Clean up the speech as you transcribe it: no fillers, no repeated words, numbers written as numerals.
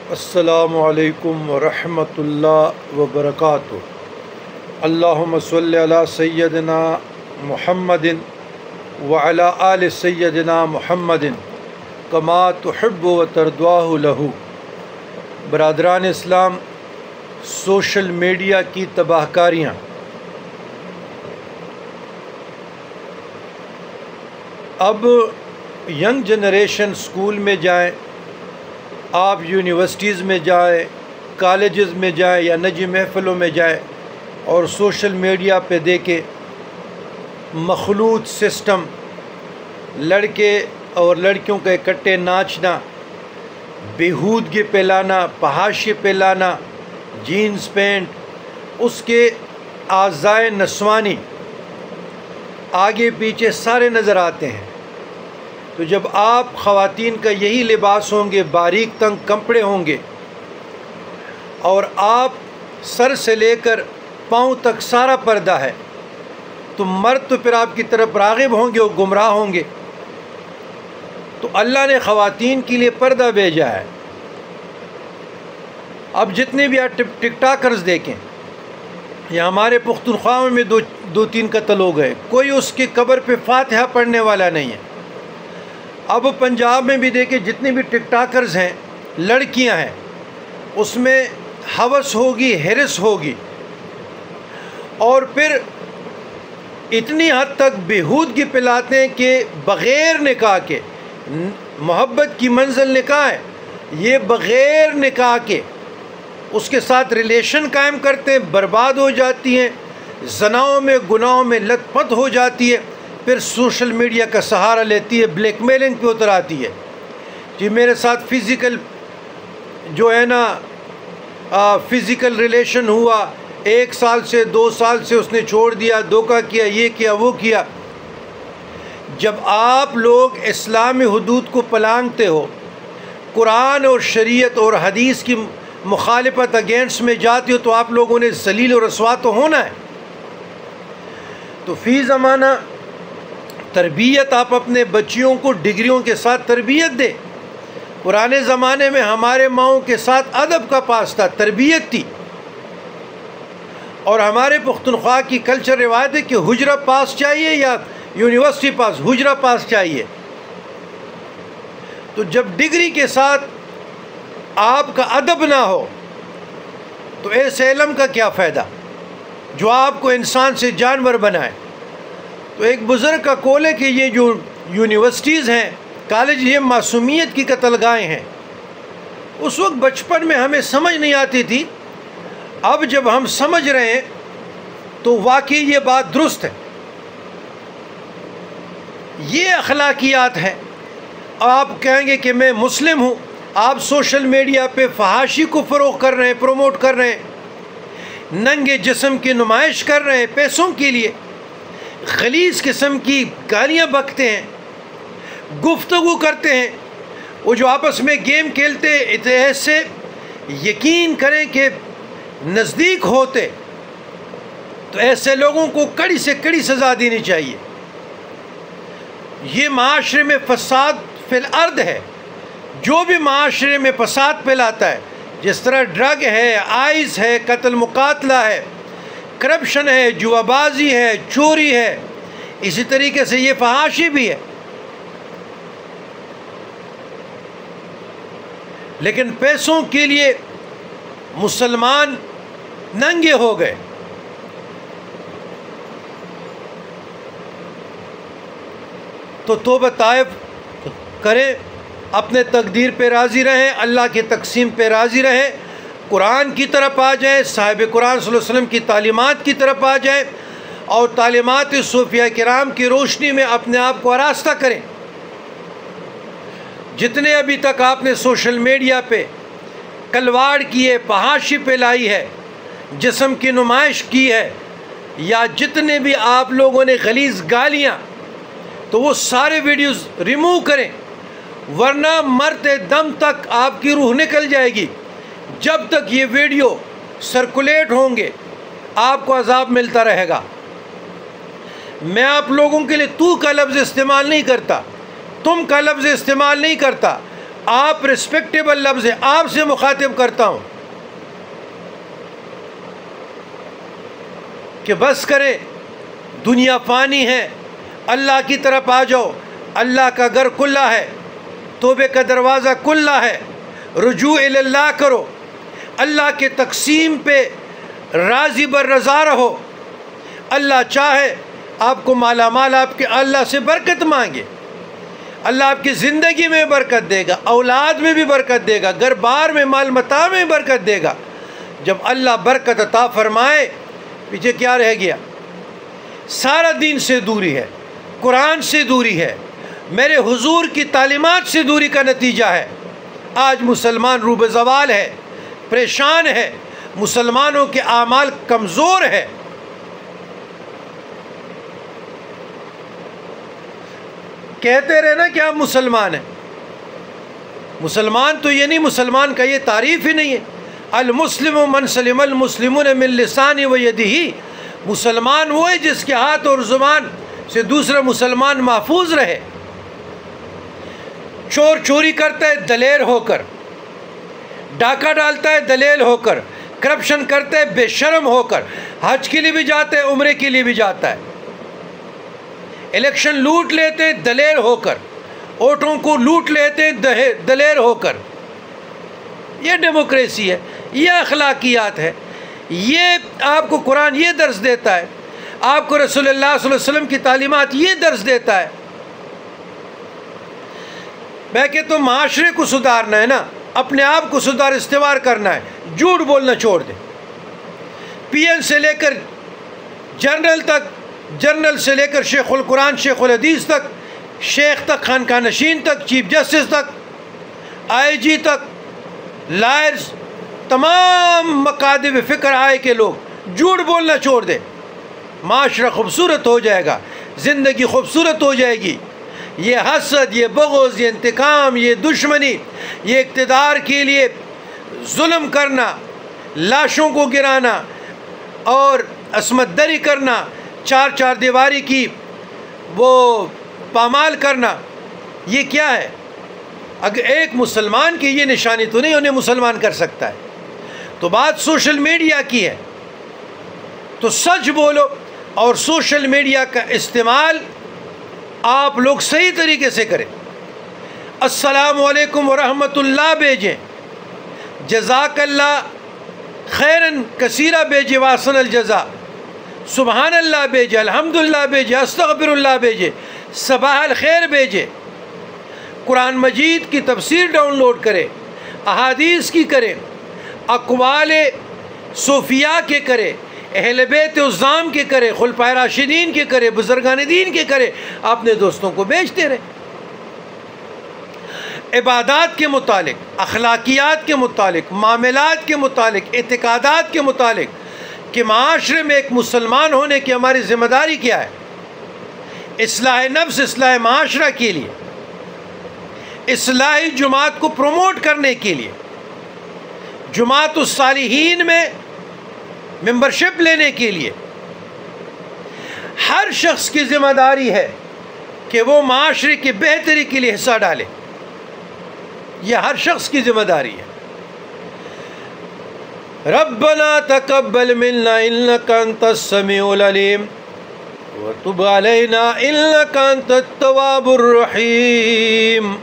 السلام علیکم ورحمۃ اللہ وبرکاتہ۔ اللہم صلی علی سیدنا محمد وعلی آل سیدنا محمد کما تحب و ترضاہ لہ۔ برادران اسلام، سوشل میڈیا کی تباہ کاریاں، اب ینگ جنریشن اسکول میں جائیں، آپ یونیورسٹیز میں جائیں، کالجز میں جائیں یا نجی محفلوں میں جائیں اور سوشل میڈیا پہ دیکھیں مخلوط سسٹم، لڑکے اور لڑکیوں کا اکٹھے ناچنا، بیہودگی پھیلانا، فحاشی پھیلانا، جینز پینٹ، اس کے اعضائے نسوانی آگے پیچھے سارے نظر آتے ہیں۔ تو جب آپ خواتین کا یہی لباس ہوں گے، باریک تنگ کپڑے ہوں گے، اور آپ سر سے لے کر پاؤں تک سارا پردہ ہے، تو مرد تو پھر آپ کی طرف راغب ہوں گے اور گمراہ ہوں گے۔ تو اللہ نے خواتین کے لیے پردہ بھیجا ہے۔ اب جتنے بھی آپ ٹک ٹاکرز دیکھیں، یا ہمارے پختونخوا میں دو تین قتل ہو گئے، کوئی اس کی قبر پہ فاتحہ پڑھنے والا نہیں ہے۔ اب پنجاب میں بھی دیکھیں، جتنے بھی ٹک ٹاکرز ہیں، لڑکیاں ہیں، اس میں ہوس ہوگی، ہرس ہوگی، اور پھر اتنی حد تک بیہودگی پلاتے ہیں کہ بغیر نکاح کے، محبت کی منزل نکاح ہے، یہ بغیر نکاح کے اس کے ساتھ ریلیشن قائم کرتے ہیں، برباد ہو جاتی ہیں، زناؤں میں گناہوں میں لت پت ہو جاتی ہے، پھر سوشل میڈیا کا سہارا لیتی ہے، بلیک میلنگ پہ اتر آتی ہے کہ میرے ساتھ فزیکل جو ہے نا فزیکل ریلیشن ہوا، 1 سال سے 2 سال سے اس نے چھوڑ دیا، دھوکہ کیا، یہ کیا، وہ کیا۔ جب آپ لوگ اسلامی حدود کو پلانگتے ہو، قرآن اور شریعت اور حدیث کی مخالفت اگینسٹ میں جاتے ہو، تو آپ لوگوں نے ذلیل و رسوا تو ہونا ہے۔ تو فی زمانہ تربیت، آپ اپنے بچیوں کو ڈگریوں کے ساتھ تربیت دے۔ پرانے زمانے میں ہمارے ماؤں کے ساتھ ادب کا پاس تھا، تربیت تھی، اور ہمارے پختونخوا کی کلچر روایت ہے کہ حجرہ پاس چاہیے یا یونیورسٹی پاس، حجرہ پاس چاہیے۔ تو جب ڈگری کے ساتھ آپ کا ادب نہ ہو تو ایسے علم کا کیا فائدہ جو آپ کو انسان سے جانور بنائے۔ تو ایک بزرگ کا قول ہے کہ یہ جو یونیورسٹیز ہیں، کالج، یہ معصومیت کی قتل گاہیں ہیں۔ اس وقت بچپن میں ہمیں سمجھ نہیں آتی تھی، اب جب ہم سمجھ رہے ہیں تو واقعی یہ بات درست ہے۔ یہ اخلاقیات ہیں۔ آپ کہیں گے کہ میں مسلم ہوں، آپ سوشل میڈیا پہ فحاشی کو فروغ کر رہے ہیں، پروموٹ کر رہے ہیں، ننگے جسم کی نمائش کر رہے ہیں پیسوں کے لیے، غلیظ قسم کی گالیاں بکتے ہیں، گفتگو کرتے ہیں۔ وہ جو آپس میں گیم کھیلتے ایسے یقین کریں کہ نزدیک ہوتے، تو ایسے لوگوں کو کڑی سے کڑی سزا دینی چاہیے۔ یہ معاشرے میں فساد فی الارض ہے۔ جو بھی معاشرے میں فساد پھیلاتا ہے، جس طرح ڈرگ ہے، آئس ہے، قتل مقاتلہ ہے، کرپشن ہے، جوا بازی ہے، چوری ہے، اسی طریقے سے یہ فحاشی بھی ہے۔ لیکن پیسوں کے لیے مسلمان ننگے ہو گئے۔ تو توبہ طائب کریں، اپنے تقدیر پہ راضی رہیں، اللہ کی تقسیم پہ راضی رہیں، قرآن کی طرف آ جائیں، صاحب قرآن صلی اللہ علیہ وسلم کی تعلیمات کی طرف آ جائیں، اور تعلیمات صوفیہ کرام کی روشنی میں اپنے آپ کو آراستہ کریں۔ جتنے ابھی تک آپ نے سوشل میڈیا پہ کلواڑ کی ہے، فحاشی پھیلائی ہے، جسم کی نمائش کی ہے، یا جتنے بھی آپ لوگوں نے غلیظ گالیاں، تو وہ سارے ویڈیوز ریموو کریں، ورنہ مرتے دم تک آپ کی روح نکل جائے گی۔ جب تک یہ ویڈیو سرکولیٹ ہوں گے، آپ کو عذاب ملتا رہے گا۔ میں آپ لوگوں کے لیے تو کا لفظ استعمال نہیں کرتا، تم کا لفظ استعمال نہیں کرتا، آپ رسپیکٹیبل لفظ ہے، آپ سے مخاطب کرتا ہوں کہ بس کرے، دنیا فانی ہے، اللہ کی طرف آ جاؤ، اللہ کا گھر کھلا ہے، توبے کا دروازہ کھلا ہے، رجوع اللہ کرو، اللہ کے تقسیم پہ راضی بر رضا رہو، اللہ چاہے آپ کو مالا مال، آپ کے اللہ سے برکت مانگے، اللہ آپ کی زندگی میں برکت دے گا، اولاد میں بھی برکت دے گا، گھر بار میں، مال متاع میں برکت دے گا۔ جب اللہ برکت عطا فرمائے، پیچھے کیا رہ گیا؟ سارا دین سے دوری ہے، قرآن سے دوری ہے، میرے حضور کی تعلیمات سے دوری کا نتیجہ ہے۔ آج مسلمان روب زوال ہے، پریشان ہے، مسلمانوں کے اعمال کمزور ہے۔ کہتے رہے نا کہ آپ مسلمان ہیں، مسلمان تو یہ نہیں، مسلمان کا یہ تعریف ہی نہیں ہے۔ المسلم من سلم المسلمون من لسانہ و یدہ، مسلمان وہ ہے جس کے ہاتھ اور زبان سے دوسرا مسلمان محفوظ رہے۔ چور چوری کرتا ہے دلیر ہو کر، ڈاکہ ڈالتا ہے دلیل ہو کر، کرپشن کرتا ہے بے شرم ہو کر، حج کے لیے بھی جاتا ہے، عمرے کے لیے بھی جاتا ہے، الیکشن لوٹ لیتے ہیں دلیر ہو کر، ووٹوں کو لوٹ لیتے ہیں دلیر ہو کر۔ یہ ڈیموکریسی ہے، یہ اخلاقیات ہے، یہ آپ کو قرآن یہ درس دیتا ہے، آپ کو رسول اللہ صلی اللہ علیہ وسلم کی تعلیمات یہ درس دیتا ہے۔ میں کہ تو معاشرے کو سدھارنا ہے نا، اپنے آپ کو سدھار استوار کرنا ہے، جھوٹ بولنا چھوڑ دیں۔ پی این سے لے کر جنرل تک، جنرل سے لے کر شیخ القرآن، شیخ الحدیث تک، شیخ تک، خانقاہ نشین تک، چیف جسٹس تک، آئی جی تک، لائرز، تمام مقادب فکر آئے کے لوگ جھوٹ بولنا چھوڑ دیں، معاشرہ خوبصورت ہو جائے گا، زندگی خوبصورت ہو جائے گی۔ یہ حسد، یہ بغض، یہ انتقام، یہ دشمنی، یہ اقتدار کے لیے ظلم کرنا، لاشوں کو گرانا اور عصمت دری کرنا، چار چار دیواری کی وہ پامال کرنا، یہ کیا ہے؟ اگر ایک مسلمان کی یہ نشانی تو نہیں انہیں مسلمان کر سکتا ہے۔ تو بات سوشل میڈیا کی ہے، تو سچ بولو، اور سوشل میڈیا کا استعمال آپ لوگ صحیح طریقے سے کریں۔ السلام علیکم ورحمۃ اللہ بھیجیں، جزاک اللہ خیرن کثیرہ بھیجیں، واحسن الجزا، سبحان اللہ بھیجیں، الحمدللہ بھیجیں، استغفر اللہ بھیجیں، صباح الخیر بھیجیں، قرآن مجید کی تفسیر ڈاؤن لوڈ کریں، احادیث کی کریں، اقوال صوفیاء کے کریں، اہل بیت عظام کے کرے، خلفائے راشدین کے کرے، بزرگان دین کے کرے، اپنے دوستوں کو بیچتے رہے۔ عبادات کے متعلق، اخلاقیات کے متعلق، معاملات کے متعلق، اعتقادات کے متعلق کہ معاشرے میں ایک مسلمان ہونے کی ہماری ذمہ داری کیا ہے، اصلاح نفس، اصلاح معاشرہ کے لیے، اصلاحی جماعت کو پروموٹ کرنے کے لیے، جماعت الصالحین میں ممبرشپ لینے کے لیے ہر شخص کی ذمہ داری ہے کہ وہ معاشرے کی بہتری کے لیے حصہ ڈالے، یہ ہر شخص کی ذمہ داری ہے۔ ربنا تقبل منا انك انت السميع العليم وتب علينا انك انت التواب الرحيم۔